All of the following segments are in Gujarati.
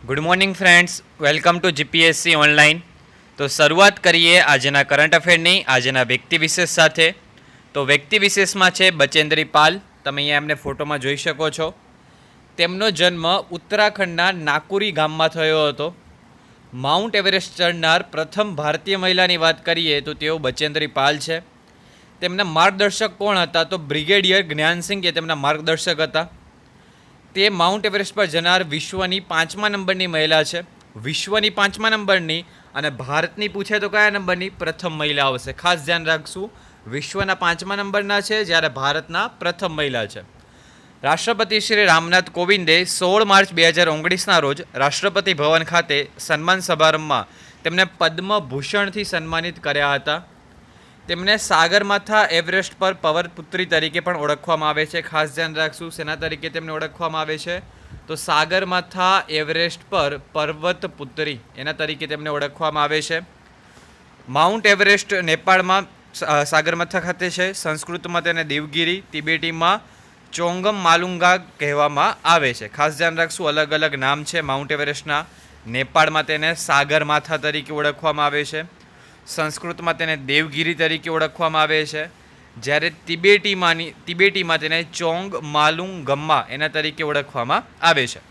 Good morning friends, welcome to GPSC online. તો શરૂઆત કરીએ આજના કરંટ અફેરની, આજના વ્યક્તિ વિશેષ સાથે. તો વ્યક્તિ વિશેષમાં છે બચેન્દ્રી પાલ. તમે અહીંયા એમને ફોટોમાં જોઈ શકો છો. તેમનો જન્મ ઉત્તરાખંડના નાકુરી ગામમાં થયો હતો. માઉન્ટ એવરેસ્ટ ચડનાર પ્રથમ ભારતીય મહિલાની વાત કરીએ તો તેઓ બચેન્દ્રી પાલ છે. તેમના માર્ગદર્શક કોણ હતા? તો બ્રિગેડિયર જ્ઞાનસિંહ એ તેમના માર્ગદર્શક હતા. તે માઉન્ટ એવરેસ્ટ પર જનાર વિશ્વની 5મા નંબરની મહિલા છે. વિશ્વની 5મા નંબરની, અને ભારતની પૂછે તો કયા નંબરની? પ્રથમ મહિલા આવશે. ખાસ ધ્યાન રાખશું, વિશ્વના 5મા નંબરના છે, જ્યારે ભારતના પ્રથમ મહિલા છે. રાષ્ટ્રપતિ શ્રી રામનાથ કોવિંદે 16 માર્ચ 2019ના રોજ રાષ્ટ્રપતિ ભવન ખાતે સન્માન સમારંભમાં તેમને પદ્મભૂષણથી સન્માનિત કર્યા હતા. તેમને સાગરમાથા એવરેસ્ટ પર પવનપુત્રી તરીકે પણ ઓળખવામાં આવે છે. ખાસ ધ્યાન રાખશું, શેના તરીકે તેમને ઓળખવામાં આવે છે? તો સાગરમાથા એવરેસ્ટ પર પર્વતપુત્રી એના તરીકે તેમને ઓળખવામાં આવે છે. માઉન્ટ એવરેસ્ટ નેપાળમાં સાગરમાથા ખાતે છે. સંસ્કૃતમાં તેને દેવગીરી, તિબેટીમાં ચોંગમ માલુંગા કહેવામાં આવે છે. ખાસ ધ્યાન રાખશું, અલગ અલગ નામ છે માઉન્ટ એવરેસ્ટના. નેપાળમાં તેને સાગરમાથા તરીકે ઓળખવામાં આવે છે. સંસ્કૃતમાં તેને દેવગીરી તરીકે ઓળખવામાં આવે છે. જ્યારે તિબેટીમાં તેને ચોંગ માલુંગમ્મા એના તરીકે ઓળખવામાં આવે છે.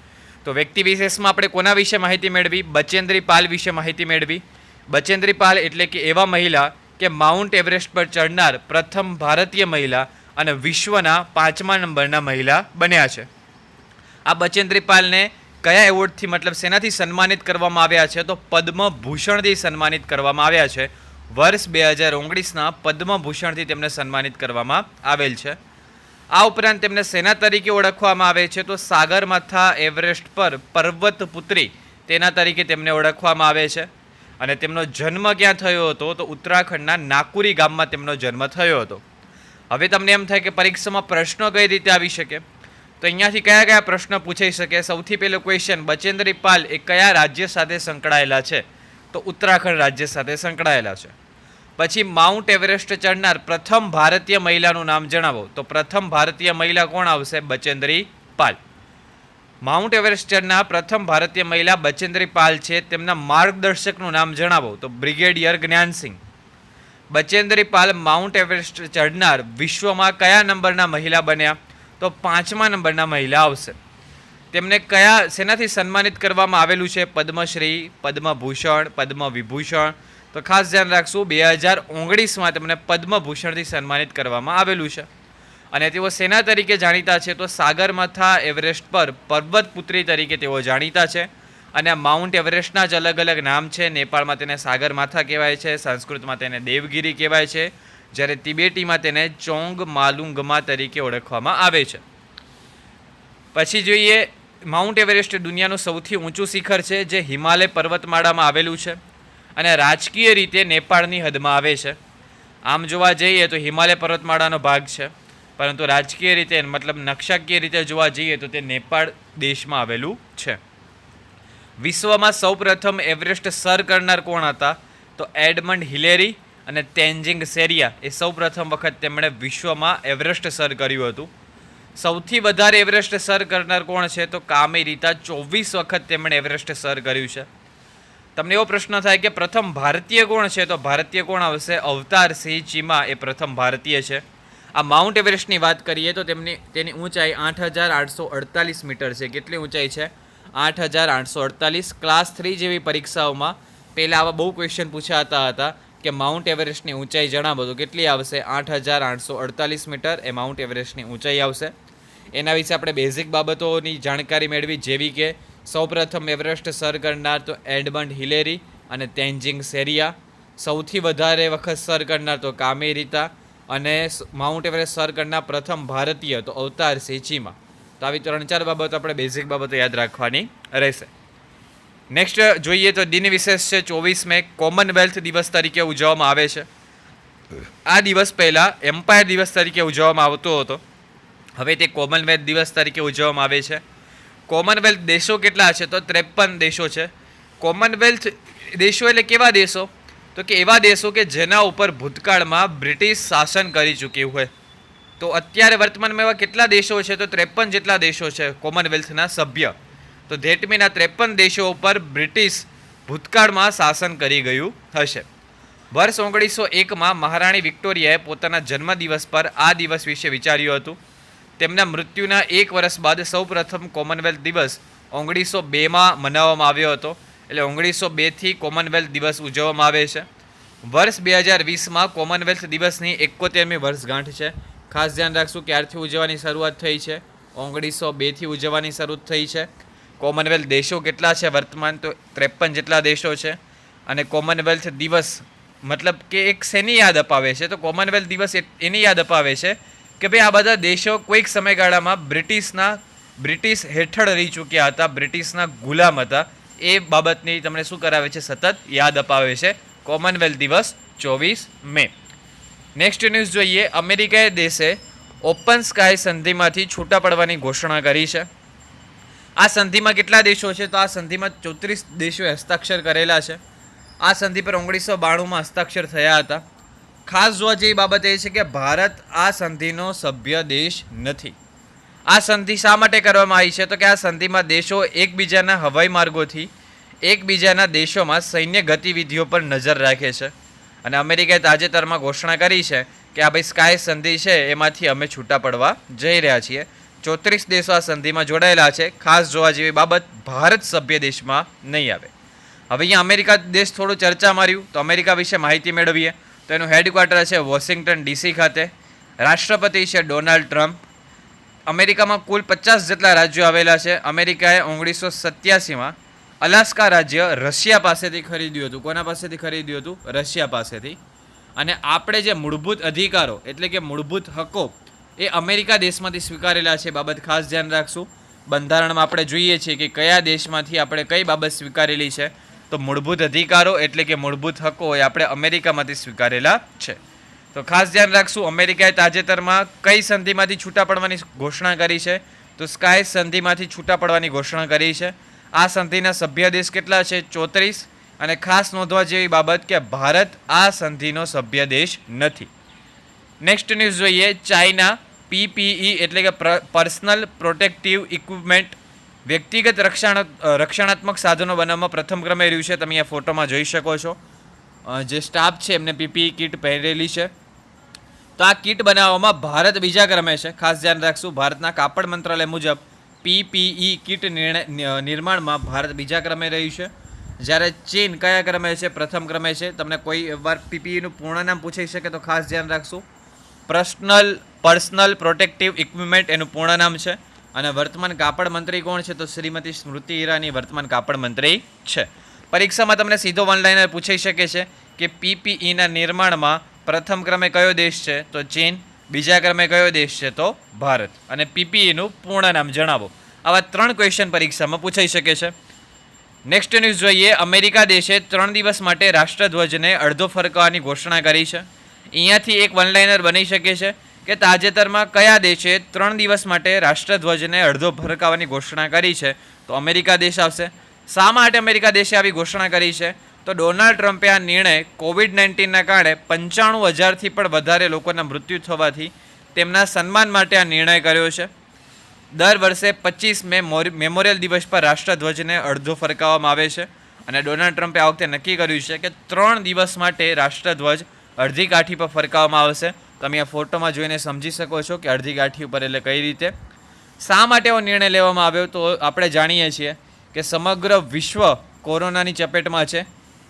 તો વ્યક્તિ વિશેષમાં આપણે કોના વિશે માહિતી મેળવી? બચેન્દ્રી પાલ વિશે માહિતી મેળવી. બચેન્દ્રી પાલ એટલે કે એવા મહિલા કે માઉન્ટ એવરેસ્ટ પર ચડનાર પ્રથમ ભારતીય મહિલા અને વિશ્વના 5મા નંબરના મહિલા બન્યા છે. આ બચેન્દ્રી પાલને કયા એવોર્ડથી, મતલબ શેનાથી સન્માનિત કરવામાં આવ્યા છે? તો પદ્મભૂષણથી સન્માનિત કરવામાં આવ્યા છે. વર્ષ 2019ના પદ્મભૂષણથી તેમને સન્માનિત કરવામાં આવેલ છે. આ ઉપરાંત તેમને સેના તરીકે ઓળખવામાં આવે છે? તો સાગરમાથા એવરેસ્ટ પર પર્વતપુત્રી તેના તરીકે તેમને ઓળખવામાં આવે છે. અને તેમનો જન્મ ક્યાં થયો હતો? તો ઉત્તરાખંડના નાકુરી ગામમાં તેમનો જન્મ થયો હતો. હવે તમને એમ થાય કે પરીક્ષામાં પ્રશ્નો કઈ રીતે આવી શકે? તો અહીંયાથી કયા કયા પ્રશ્ન પૂછાઈ શકે? સૌથી પહેલો ક્વેશ્ચન, બચેન્દ્રી પાલ એ કયા રાજ્ય સાથે સંકળાયેલા છે? તો ઉત્તરાખંડ રાજ્ય સાથે સંકળાયેલા છે. પછી માઉન્ટ એવરેસ્ટ ચડનાર પ્રથમ ભારતીય મહિલાનું નામ જણાવો. તો પ્રથમ ભારતીય મહિલા કોણ આવશે? બચેન્દ્રી પાલ. માઉન્ટ એવરેસ્ટ ચડનાર પ્રથમ ભારતીય મહિલા બચેન્દ્રી પાલ છે. તેમના માર્ગદર્શકનું નામ જણાવો. તો brigadier જ્ઞાનસિંહ. Bachendri Pal mount Everest ચડનાર વિશ્વમાં કયા નંબરના મહિલા બન્યા? તો 5મા નંબરના મહિલા આવશે. તેમને શેનાથી સન્માનિત કરવામાં આવેલું છે? પદ્મશ્રી, પદ્મભૂષણ, પદ્મવિભૂષણ. તો ખાસ ધ્યાન રાખશું, 2019માં તેમને પદ્મભૂષણથી સન્માનિત કરવામાં આવેલું છે. અને તેઓ સેના તરીકે જાણીતા છે? તો સાગરમાથા એવરેસ્ટ પર પર્વતપુત્રી તરીકે તેઓ જાણીતા છે. અને માઉન્ટ એવરેસ્ટના જ અલગ અલગ નામ છે. નેપાળમાં તેને સાગરમાથા કહેવાય છે, સંસ્કૃતમાં તેને દેવગીરી કહેવાય છે, જ્યારે તિબેટીમાં તેને ચોંગ માલુંગમા તરીકે ઓળખવામાં આવે છે. પછી જોઈએ, માઉન્ટ એવરેસ્ટ દુનિયાનું સૌથી ઊંચું શિખર છે, જે હિમાલય પર્વતમાળામાં આવેલું છે અને રાજકીય રીતે નેપાળની હદમાં આવે છે. આમ જોવા જઈએ તો હિમાલય પર્વતમાળાનો ભાગ છે, પરંતુ રાજકીય રીતે, મતલબ નકશાકીય રીતે જોવા જઈએ તો તે નેપાળ દેશમાં આવેલું છે. વિશ્વમાં સૌપ્રથમ એવરેસ્ટ સર કરનાર કોણ હતા? તો એડમંડ હિલેરી અને તેન્જિંગ સેરિયા એ સૌપ્રથમ વખત તેમણે વિશ્વમાં એવરેસ્ટ સર કર્યું હતું. સૌથી વધારે એવરેસ્ટ સર કરનાર કોણ છે? તો કામી રીતા. 24 વખત તેમણે એવરેસ્ટ સર કર્યું છે. તમને એવો પ્રશ્ન થાય કે પ્રથમ ભારતીય કોણ છે? તો ભારતીય કોણ આવશે? અવતાર સિંહ ચીમા એ પ્રથમ ભારતીય છે. આ માઉન્ટ એવરેસ્ટની વાત કરીએ તો તેની ઊંચાઈ 8,848 મીટર છે. કેટલી ઊંચાઈ છે? 8,848. ક્લાસ 3 જેવી પરીક્ષાઓમાં પહેલાં આવા બહુ ક્વેશ્ચન પૂછાતા હતા કે માઉન્ટ એવરેસ્ટની ઊંચાઈ જણાવો. તો કેટલી આવશે? 8,848 મીટર એ માઉન્ટ એવરેસ્ટની ઊંચાઈ આવશે. એના વિશે આપણે બેઝિક બાબતોની જાણકારી મેળવી, જેવી કે સૌપ્રથમ એવરેસ્ટ સર કરનાર તો એડમંડ હિલેરી અને તેન્જિંગ સેરિયા. સૌથી વધારે વખત સર કરનાર તો કામી રીતા. અને માઉન્ટ એવરેસ્ટ સર કરનાર પ્રથમ ભારતીય તો અવતાર સિંહ ચીમા. તો આવી 3-4 બાબતો આપણે બેઝિક બાબતો યાદ રાખવાની રહેશે. નેક્સ્ટ જોઈએ તો દિન વિશેષ છે 24 મે. કોમનવેલ્થ દિવસ તરીકે ઉજવવામાં આવે છે. આ દિવસ પહેલાં એમ્પાયર દિવસ તરીકે ઉજવવામાં આવતો હતો. હવે તે કોમનવેલ્થ દિવસ તરીકે ઉજવવામાં આવે છે. કોમનવેલ્થ દેશો કેટલા છે? તો 53 દેશો છે. કોમનવેલ્થ દેશો એટલે કેવા દેશો? તો કે એવા દેશો કે જેના ઉપર ભૂતકાળમાં બ્રિટિશ શાસન કરી ચૂક્યું હોય. તો અત્યારે વર્તમાનમાં એવા કેટલા દેશો છે? તો 53 જેટલા દેશો છે કોમનવેલ્થના સભ્ય. તો ધેટ મીન આ 53 દેશો ઉપર બ્રિટિશ ભૂતકાળમાં શાસન કરી ગયું હશે. વર્ષ 1901માં મહારાણી વિક્ટોરિયાએ પોતાના જન્મદિવસ પર આ દિવસ વિશે વિચાર્યું હતું. તેમના મૃત્યુના 1 વર્ષ બાદ સૌપ્રથમ કોમનવેલ્થ દિવસ 1902માં મનાવવામાં આવ્યો હતો. એટલે 1902થી કોમનવેલ્થ દિવસ ઉજવવામાં આવે છે. વર્ષ 2020માં કોમનવેલ્થ દિવસની 71મી વર્ષગાંઠ છે. ખાસ ધ્યાન રાખશું ક્યારથી ઉજવવાની શરૂઆત થઈ છે. 1902થી ઉજવવાની શરૂઆત થઈ છે. કોમનવેલ્થ દેશો કેટલા છે વર્તમાન? તો 53 જેટલા દેશો છે. અને કોમનવેલ્થ દિવસ મતલબ કે એક શેની યાદ અપાવે છે? તો કોમનવેલ્થ દિવસ એની યાદ અપાવે છે કે ભાઈ આ બધા દેશો કોઈક સમયગાળામાં બ્રિટિશ હેઠળ રહી ચૂક્યા હતા, બ્રિટિશના ગુલામ હતા. એ બાબતની તમને શું કરાવે છે? સતત યાદ અપાવે છે કોમનવેલ્થ દિવસ 24 મે. નેક્સ્ટ ન્યૂઝ જોઈએ. અમેરિકાએ દેશે ઓપન સ્કાય સંધિમાંથી છૂટા પડવાની ઘોષણા કરી છે. આ સંધિમાં કેટલા દેશો છે? તો આ સંધિમાં 34 દેશોએ હસ્તાક્ષર કરેલા છે. આ સંધિ પર 1992માં હસ્તાક્ષર થયા હતા. ખાસ જોવા જેવી બાબત એ છે કે ભારત આ સંધિનો સભ્ય દેશ નથી. આ સંધિ શા માટે કરવામાં આવી છે? તો કે આ સંધિમાં દેશો એકબીજાના હવાઈ માર્ગોથી એકબીજાના દેશોમાં સૈન્ય ગતિવિધિઓ પર નજર રાખે છે. અને અમેરિકાએ તાજેતરમાં ઘોષણા કરી છે કે આ ભાઈ સ્કાય સંધિ છે એમાંથી અમે છૂટા પડવા જઈ રહ્યા છીએ. 34 દેશો આ સંધિમાં જોડાયેલા છે. ખાસ જોવા જેવી બાબત, ભારત સભ્ય દેશમાં નહીં આવે. હવે અહીંયા અમેરિકા દેશ થોડું ચર્ચા માર્યું તો અમેરિકા વિશે માહિતી મેળવીએ તો એનું હેડક્વાર્ટર છે વોશિંગ્ટન ડીસી ખાતે. રાષ્ટ્રપતિ છે ડોનાલ્ડ ટ્રમ્પ. અમેરિકામાં કુલ 50 જેટલા રાજ્યો આવેલા છે. અમેરિકાએ 1987માં અલાસ્કા રાજ્ય રશિયા પાસેથી ખરીદ્યું હતું. કોના પાસેથી ખરીદ્યું હતું? રશિયા પાસેથી. અને આપણે જે મૂળભૂત અધિકારો એટલે કે મૂળભૂત હકો એ અમેરિકા દેશમાંથી સ્વીકારેલા છે. બાબત ખાસ ધ્યાન રાખશું. બંધારણમાં આપણે જોઈએ છીએ કે કયા દેશમાંથી આપણે કઈ બાબત સ્વીકારેલી છે. તો મૂળભૂત અધિકારો એટલે કે મૂળભૂત હકો એ આપણે અમેરિકામાંથી સ્વીકારેલા છે. તો ખાસ ધ્યાન રાખશું. અમેરિકાએ તાજેતરમાં કઈ સંધિમાંથી છૂટા પડવાની ઘોષણા કરી છે? તો સ્કાય સંધિમાંથી છૂટા પડવાની ઘોષણા કરી છે. આ સંધિના સભ્ય દેશ કેટલા છે? 34. અને ખાસ નોંધવા જેવી બાબત કે ભારત આ સંધિનો સભ્ય દેશ નથી. નેક્સ્ટ ન્યૂઝ જોઈએ. ચાઇના PPE એટલે કે પર્સનલ પ્રોટેક્ટિવ ઇક્વિપમેન્ટ વ્યક્તિગત રક્ષણાત્મક સાધનો બનાવવામાં પ્રથમ ક્રમે રહ્યું છે. તમે અહીંયા ફોટોમાં જોઈ શકો છો. જે સ્ટાફ છે એમને PPE કિટ પહેરેલી છે. તો આ કિટ બનાવવામાં ભારત બીજા ક્રમે છે. ખાસ ધ્યાન રાખશું. ભારતના કાપડ મંત્રાલય મુજબ PPE કિટ નિર્માણમાં ભારત બીજા ક્રમે રહ્યું છે. જ્યારે ચીન કયા ક્રમે છે? પ્રથમ ક્રમે છે. તમને કોઈ વાર PPEનું પૂર્ણ નામ પૂછાઈ શકે તો ખાસ ધ્યાન રાખશું. પર્સનલ પ્રોટેક્ટિવ ઇક્વિપમેન્ટ એનું પૂર્ણ નામ છે. અને વર્તમાન કાપડ મંત્રી કોણ છે? તો શ્રીમતી સ્મૃતિ ઈરાની વર્તમાન કાપડ મંત્રી છે. પરીક્ષામાં તમને સીધો વન લાઇનર પૂછાઈ શકે છે કે PPEના નિર્માણમાં પ્રથમ ક્રમે કયો દેશ છે? તો ચીન. બીજા ક્રમે કયો દેશ છે? તો ભારત. અને PPEનું પૂર્ણ નામ જણાવો. આવા 3 ક્વેશ્ચન પરીક્ષામાં પૂછાઈ શકે છે. નેક્સ્ટ ન્યૂઝ જોઈએ. અમેરિકા દેશે 3 દિવસ માટે રાષ્ટ્રધ્વજને અડધો ફરકાવવાની ઘોષણા કરી છે. અહીંયાથી એક વન લાઇનર બની શકે છે કે તાજેતરમાં કયા દેશે 3 દિવસ માટે રાષ્ટ્રધ્વજને અડધો ફરકાવવાની ઘોષણા કરી છે? તો અમેરિકા દેશ આવશે. શા માટે અમેરિકા દેશે આવી ઘોષણા કરી છે? તો ડોનાલ્ડ ટ્રમ્પે આ નિર્ણય COVID-19ના કારણે 95,000થી પણ વધારે લોકોના મૃત્યુ થવાથી તેમના સન્માન માટે આ નિર્ણય કર્યો છે. દર વર્ષે 25 મે મેમોરિયલ દિવસ પર રાષ્ટ્રધ્વજને અડધો ફરકાવવામાં આવે છે. અને ડોનાલ્ડ ટ્રમ્પે આ વખતે નક્કી કર્યું છે કે 3 દિવસ માટે રાષ્ટ્રધ્વજ અડધી કાઠી પર ફરકાવવામાં આવશે. તમે આ ફોટોમાં જોઈને સમજી શકો છો કે અડધી કાઠી ઉપર એટલે કઈ રીતે. શા માટે એવો નિર્ણય લેવામાં આવ્યો? તો આપણે જાણીએ છીએ કે સમગ્ર વિશ્વ કોરોનાની ચપેટમાં છે.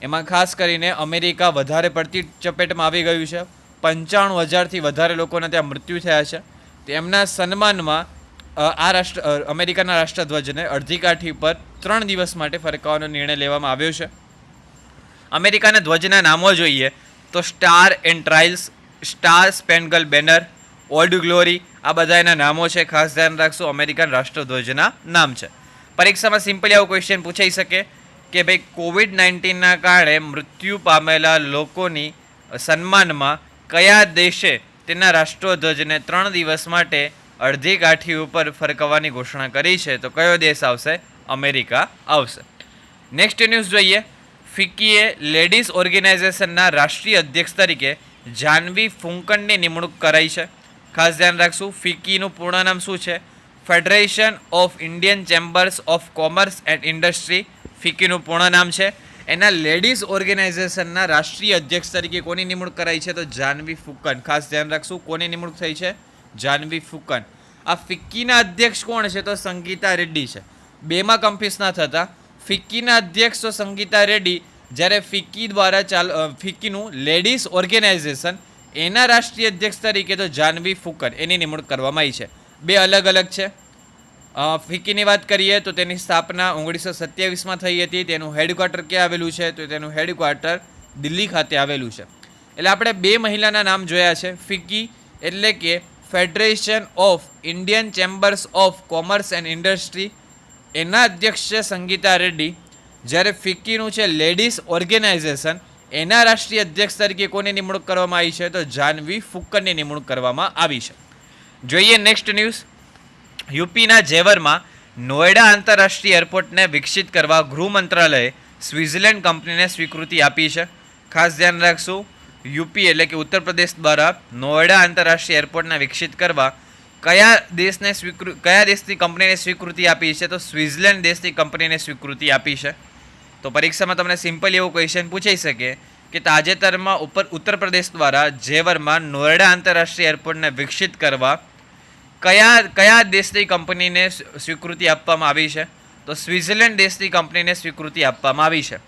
એમાં ખાસ કરીને અમેરિકા વધારે પડતી ચપેટમાં આવી ગયું છે. 95,000થી વધારે લોકોના ત્યાં મૃત્યુ થયા છે. તેમના સન્માનમાં અમેરિકાના રાષ્ટ્રધ્વજને અડધી કાઠી પર 3 દિવસ માટે ફરકાવવાનો નિર્ણય લેવામાં આવ્યો છે. અમેરિકાના ધ્વજના નામો જોઈએ તો star and stripes, star spangle banner, old glory, આ બધા એના નામો છે. ખાસ ધ્યાન રાખશું. અમેરિકન રાષ્ટ્રધ્વજના નામ છે. પરીક્ષામાં સિમ્પલી આવો ક્વેશ્ચન પૂછાઈ શકે કે ભાઈ COVID-19ના કારણે મૃત્યુ પામેલા લોકોની સન્માનમાં કયા દેશે તેના રાષ્ટ્રધ્વજને 3 દિવસ માટે અડધી કાઠી ઉપર ફરકાવવાની ઘોષણા કરી છે? તો કયો દેશ આવશે? અમેરિકા આવશે. નેક્સ્ટ ન્યૂઝ જોઈએ. ફિકીએ લેડીઝ ઓર્ગેનાઇઝેશનના રાષ્ટ્રીય અધ્યક્ષ તરીકે જાહ્નવી ફુંકનની નિમણૂક કરાઈ છે. ખાસ ધ્યાન રાખશું. ફિકીનું પૂર્ણ નામ શું છે? Federation of Indian chambers of commerce and industry, ફિક્કીનું પૂર્ણ નામ છે. એના લેડીઝ ઓર્ગેનાઇઝેશનના રાષ્ટ્રીય અધ્યક્ષ તરીકે કોની નિમણૂક કરાઈ છે? તો જાહ્નવી ફુક્કન. ખાસ ધ્યાન રાખશું, કોની નિમણૂક થઈ છે? જાહ્નવી ફુક્કન. આ ફિક્કીના અધ્યક્ષ કોણ છે? તો સંગીતા રેડ્ડી છે. બેમાં કન્ફ્યુઝ ના થતા. ફિક્કીના અધ્યક્ષ તો સંગીતા રેડ્ડી, જ્યારે ફિક્કી દ્વારા ફિક્કીનું લેડીઝ ઓર્ગેનાઇઝેશન એના રાષ્ટ્રીય અધ્યક્ષ તરીકે તો જાહ્નવી ફુક્કન એની નિમણૂક કરવામાં આવી છે. બે અલગ અલગ છે. ફિક્કીની વાત કરીએ તો તેની સ્થાપના 1927માં થઈ હતી. તેનું હેડક્વાર્ટર ક્યાં આવેલું છે? તો તેનું હેડક્વાર્ટર દિલ્હી ખાતે આવેલું છે. એટલે આપણે બે મહિલાના નામ જોયા છે. ફિક્કી એટલે કે federation of Indian chambers of commerce and industry, એના અધ્યક્ષ છે સંગીતા રેડ્ડી. જ્યારે ફિક્કીનું છે લેડીઝ ઓર્ગેનાઇઝેશન, એના રાષ્ટ્રીય અધ્યક્ષ તરીકે કોની નિમણૂક કરવામાં આવી છે? તો જાહ્નવી ફુક્કનની નિમણૂક કરવામાં આવી છે. જોઈએ નેક્સ્ટ ન્યૂઝ. યુપીના જેવરમાં નોએડા આંતરરાષ્ટ્રીય એરપોર્ટને વિકસિત કરવા ગૃહ મંત્રાલયે સ્વિટ્ઝરલેન્ડ કંપનીને સ્વીકૃતિ આપી છે. ખાસ ધ્યાન રાખશું, યુપી એટલે કે ઉત્તર પ્રદેશ દ્વારા નોએડા આંતરરાષ્ટ્રીય એરપોર્ટને વિકસિત કરવા કયા દેશની કંપનીને સ્વીકૃતિ આપી છે? તો સ્વિટ્ઝરલેન્ડ દેશની કંપનીને સ્વીકૃતિ આપી છે. તો પરીક્ષામાં તમને સિમ્પલ એવો ક્વેશ્ચન પૂછાઈ શકે કે તાજેતરમાં ઉત્તર પ્રદેશ દ્વારા જેવરમાં નોએડા આંતરરાષ્ટ્રીય એરપોર્ટને વિકસિત કરવા કયા દેશની કંપનીને સ્વીકૃતિ આપવામાં આવી છે? તો સ્વિટ્ઝરલેન્ડ દેશની કંપનીને સ્વીકૃતિ આપવામાં આવી છે.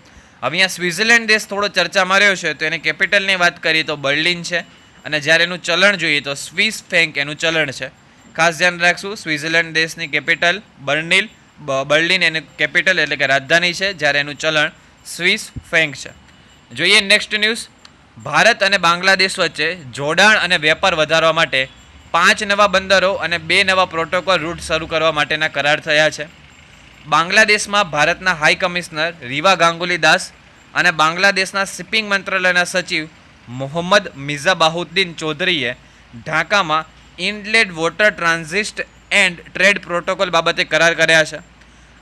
હવે અહીંયા સ્વિટ્ઝરલેન્ડ દેશ થોડો ચર્ચામાં રહ્યો છે, તો એની કેપિટલની વાત કરીએ તો બર્લિન છે, અને જ્યારે એનું ચલણ જોઈએ તો સ્વિસ ફ્રેન્ક એનું ચલણ છે. ખાસ ધ્યાન રાખશું, સ્વિટ્ઝરલેન્ડ દેશની કેપિટલ બર્લિન એની કેપિટલ એટલે કે રાજધાની છે, જ્યારે એનું ચલણ સ્વિસ ફ્રેન્ક છે. જોઈએ નેક્સ્ટ ન્યૂઝ. ભારત અને બાંગ્લાદેશ વચ્ચે જોડાણ અને વેપાર વધારવા માટે 5 નવા બંદરો અને 2 નવા પ્રોટોકોલ રૂટ શરૂ કરવા માટેના કરાર થયા છે. બાંગ્લાદેશમાં ભારતના હાઈ કમિશનર રીવા ગાંગુલી દાસ અને બાંગ્લાદેશના શિપિંગ મંત્રાલયના સચિવ મોહમ્મદ મિઝાબાહુદ્દીન ચૌધરીએ ઢાકામાં inlet water transit and trade protocol બાબતે કરાર કર્યા છે.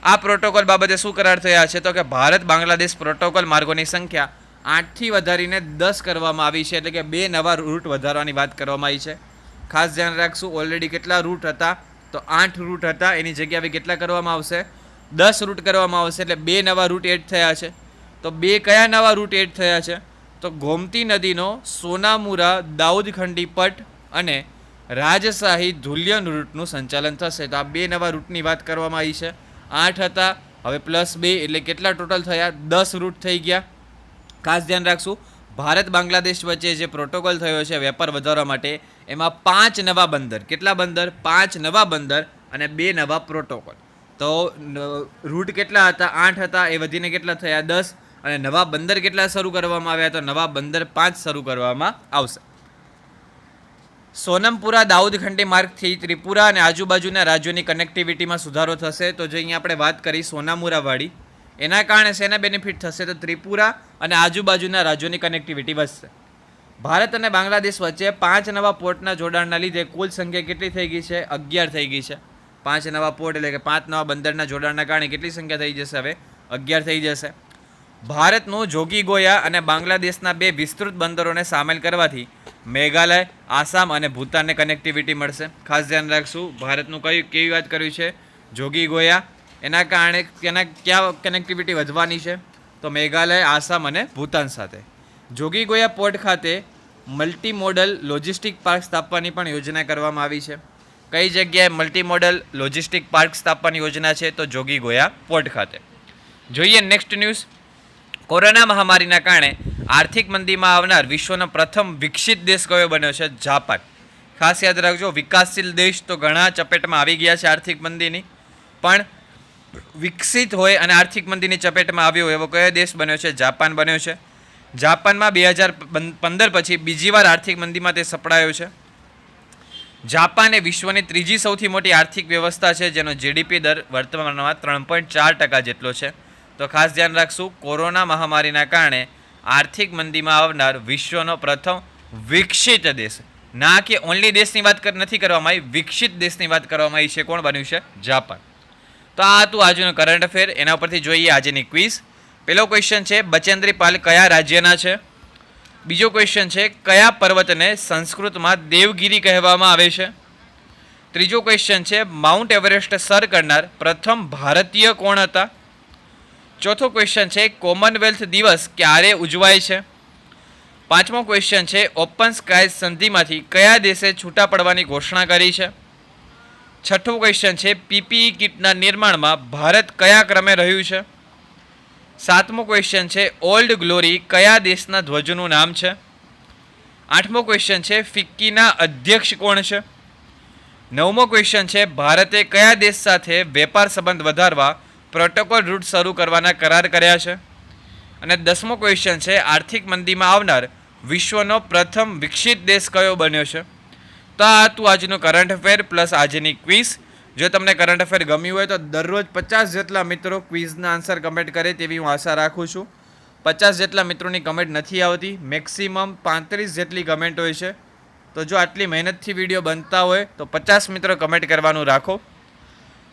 આ પ્રોટોકોલ બાબતે શું કરાર થયા છે? તો કે ભારત બાંગ્લાદેશ પ્રોટોકોલ માર્ગોની સંખ્યા 8થી વધારીને 10 કરવામાં આવી છે, એટલે કે 2 નવા રૂટ વધારવાની વાત કરવામાં આવી છે. ખાસ ધ્યાન રાખશું, ઓલરેડી કેટલા રૂટ હતા? તો 8 રૂટ હતા, એની જગ્યાએ કેટલા કરવામાં આવશે? 10 રૂટ કરવામાં આવશે, એટલે 2 નવા રૂટ એડ થયા છે. તો 2 કયા નવા રૂટ એડ થયા છે? તો ગોમતી નદીનો સોનામુરા દાઉદખંડી પટ અને રાજશાહી ધુલિયન રૂટનું સંચાલન થશે. તો આ 2 નવા રૂટની વાત કરવામાં આવી છે. 8 હતા, હવે +2 એટલે કેટલા ટોટલ થયા? 10 રૂટ થઈ ગયા. ખાસ ધ્યાન રાખશું, ભારત બાંગ્લાદેશ વચ્ચે જે પ્રોટોકોલ થયો છે વેપાર વધારવા માટે, એમાં 5 નવા બંદર, કેટલા બંદર? 5 નવા બંદર અને 2 નવા પ્રોટોકોલ. તો રૂટ કેટલા હતા? 8 હતા, એ વધીને કેટલા થયા? 10. અને નવા બંદર કેટલા શરૂ કરવામાં આવ્યા? તો નવા બંદર 5 શરૂ કરવામાં આવશે. સોનમપુરા દાઉદખંડી માર્ગથી ત્રિપુરા અને આજુબાજુના રાજ્યોની કનેક્ટિવિટીમાં સુધારો થશે. તો જે અહીંયા આપણે વાત કરી સોનામુરાવાળી, એના કારણે શેના બેનિફિટ થશે? તો ત્રિપુરા અને આજુબાજુના રાજ્યોની કનેક્ટિવિટી વધશે. ભારત અને બાંગ્લાદેશ વચ્ચે 5 નવા પોર્ટના જોડાણના લીધે કુલ સંખ્યા કેટલી થઈ ગઈ છે? 11 થઈ ગઈ છે. 5 નવા પોર્ટ એટલે કે 5 નવા બંદરના જોડાણના કારણે કેટલી સંખ્યા થઈ જશે? હવે 11 થઈ જશે. ભારતનું જોગીગોયા અને બાંગ્લાદેશના 2 વિસ્તૃત બંદરોને સામેલ કરવાથી મેઘાલય, આસામ અને ભૂતાનને કનેક્ટિવિટી મળશે. ખાસ ધ્યાન રાખશું, ભારતનું કેવી વાત કર્યું છે? જોગીગોયા, એના કારણે ક્યાં કનેક્ટિવિટી વધવાની છે? તો મેઘાલય, આસામ અને ભૂતાન સાથે. જોગીગોયા પોર્ટ ખાતે મલ્ટી મોડલ લોજિસ્ટિક પાર્ક સ્થાપવાની પણ યોજના કરવામાં આવી છે. કઈ જગ્યાએ મલ્ટી મોડલ લોજિસ્ટિક પાર્ક સ્થાપવાની યોજના છે? તો જોગીગોયા પોર્ટ ખાતે. જોઈએ નેક્સ્ટ ન્યૂઝ. કોરોના મહામારીના કારણે આર્થિક મંદીમાં આવનાર વિશ્વનો પ્રથમ વિકસિત દેશ કયો બન્યો છે? જાપાન. ખાસ યાદ રાખજો, વિકાસશીલ દેશ તો ઘણા ચપેટમાં આવી ગયા છે આર્થિક મંદીની, પણ વિકસિત હોય અને આર્થિક મંદીની ચપેટમાં આવ્યો એવો કયો દેશ બન્યો છે? જાપાન બન્યો છે. જાપાનમાં 2015 પછી બીજી વાર આર્થિક મંદીમાં તે સપડાયો છે. જાપાન એ વિશ્વની ત્રીજી સૌથી મોટી આર્થિક વ્યવસ્થા છે, જેનો જીડીપી દર વર્તમાનમાં 3.4% જેટલો છે. તો ખાસ ધ્યાન રાખશું, કોરોના મહામારીના કારણે આર્થિક મંદીમાં આવનાર વિશ્વનો પ્રથમ વિકસિત દેશ, ના કે ઓનલી દેશની વાત નથી કરવામાં આવી, વિકસિત દેશની વાત કરવામાં આવી છે. કોણ બન્યું છે? જાપાન. તો આ હતું આજનું કરંટ અફેર. એના ઉપરથી જોઈએ આજની ક્વિઝ. પહેલો ક્વેશ્ચન છે, બચેન્દ્રી પાલ કયા રાજ્યના છે? બીજો ક્વેશ્ચન છે, કયા પર્વતને સંસ્કૃતમાં દેવગિરી કહેવામાં આવે છે? ત્રીજો ક્વેશ્ચન છે માઉન્ટ એવરેસ્ટ સર કરનાર પ્રથમ ભારતીય કોણ હતા? ચોથો ક્વેશ્ચન છે કોમનવેલ્થ દિવસ ક્યારે ઉજવાય છે? પાંચમો ક્વેશ્ચન છે ઓપન સ્કાય સંધિમાંથી કયા દેશે છૂટા પડવાની ઘોષણા કરી છે? છઠ્ઠો ક્વેશ્ચન છે પીપીઈ કિટના નિર્માણમાં ભારત કયા ક્રમે રહ્યું છે? સાતમો ક્વેશ્ચન છે ઓલ્ડ ગ્લોરી કયા દેશના ધ્વજનું નામ છે? આઠમો ક્વેશ્ચન છે ફિક્કીના અધ્યક્ષ કોણ છે? નવમો ક્વેશ્ચન છે ભારતે કયા દેશ સાથે વેપાર સંબંધ વધારવા પ્રોટોકોલ રૂટ શરૂ કરવાના કરાર કર્યા છે? અને 10મો ક્વેશ્ચન છે આર્થિક મંદીમાં આવનાર વિશ્વનો પ્રથમ વિકસિત દેશ કયો બન્યો છે? તો આ હતું આજનું કરંટ અફેર પ્લસ આજની ક્વિઝ. જો તમને કરંટ અફેર ગમ્યું હોય તો દરરોજ 50 જેટલા મિત્રો ક્વિઝના આન્સર કમેન્ટ કરે તેવી હું આશા રાખું છું. 50 જેટલા મિત્રોની કમેન્ટ નથી આવતી, મેક્સિમમ 35 જેટલી કમેન્ટ હોય છે. તો જો આટલી મહેનતથી વિડીયો બનતા હોય તો 50 મિત્રો કમેન્ટ કરવાનું રાખો.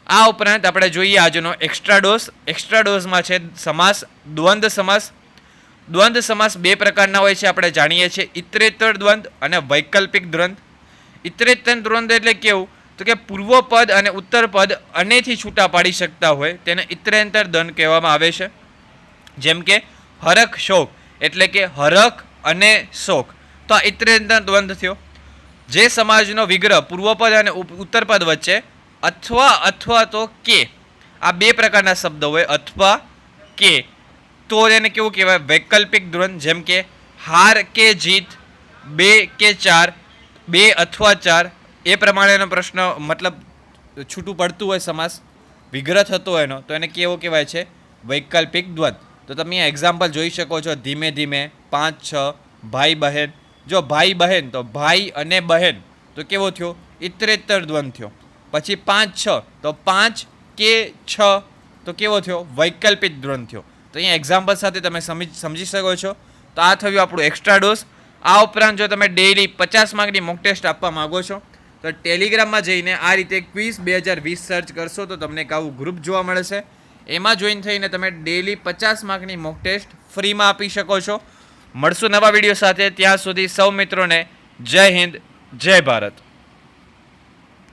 આ ઉપરાંત આપણે જોઈએ આજનો એક્સ્ટ્રા ડોઝ. એક્સ્ટ્રા ડોઝમાં છે સમાસ, દ્વંદ્વ સમાસ. દ્વંદ્વ સમાસ બે પ્રકારના હોય છે, આપણે જાણીએ છીએ, ઇતરેતર દ્વંદ્વ અને વૈકલ્પિક દ્વંદ્વ. ઇતરેતર દ્વંદ્વ એટલે કેવું તો કે પૂર્વ પદ અને ઉત્તર પદ અનેથી છૂટા પાડી શકતા હોય તેને ઇતરેતર દ્વંદ્વ કહેવામાં આવે છે. જેમ કે હરખ શોક એટલે કે હરખ અને શોક, તો આ ઇતરેતર દ્વંદ્વ થયો. જે સમાજનો વિગ્રહ પૂર્વ પદ અને ઉત્તર પદ વચ્ચે અથવા તો કે, આ બે પ્રકારના શબ્દ હોય, અથવા કે, તો એને કેવું કહેવાય? વૈકલ્પિક દ્વંદ્વ. જેમ કે હાર કે જીત, બે કે ચાર, બે અથવા ચાર, એ પ્રમાણેનો પ્રશ્ન મતલબ છૂટું પડતું હોય સમાસ, વિગ્રહ થતો હોય એનો, તો એને કેવો કહેવાય છે? વૈકલ્પિક દ્વંદ્વ. તો તમે અહીંયા એક્ઝામ્પલ જોઈ શકો છો, ધીમે ધીમે, 5 6, ભાઈ બહેન. જો ભાઈ બહેન તો ભાઈ અને બહેન, તો કેવો થયો? ઇતરેતર દ્વંદ્વ થયો. પછી 5 6 તો 5 કે 6, તો કેવો થયો? વૈકલ્પિક દ્વંદ્વ થયો. તો અહીંયા એક્ઝામ્પલ સાથે તમે સમજી શકો છો. તો આ થયું આપણું એક્સ્ટ્રા ડોઝ. આ ઉપરાંત જો તમે ડેઇલી 50 માર્કની મોક ટેસ્ટ આપવા માગો છો તો ટેલિગ્રામમાં જઈને આ રીતે ક્વિઝ 2020 સર્ચ કરશો તો તમને એક આવું ગ્રુપ જોવા મળશે. એમાં જોઈન થઈને તમે ડેઇલી 50 માર્કની મોક ટેસ્ટ ફ્રીમાં આપી શકો છો. મળશું નવા વિડીયો સાથે. ત્યાં સુધી સૌ મિત્રોને જય હિન્દ, જય ભારત.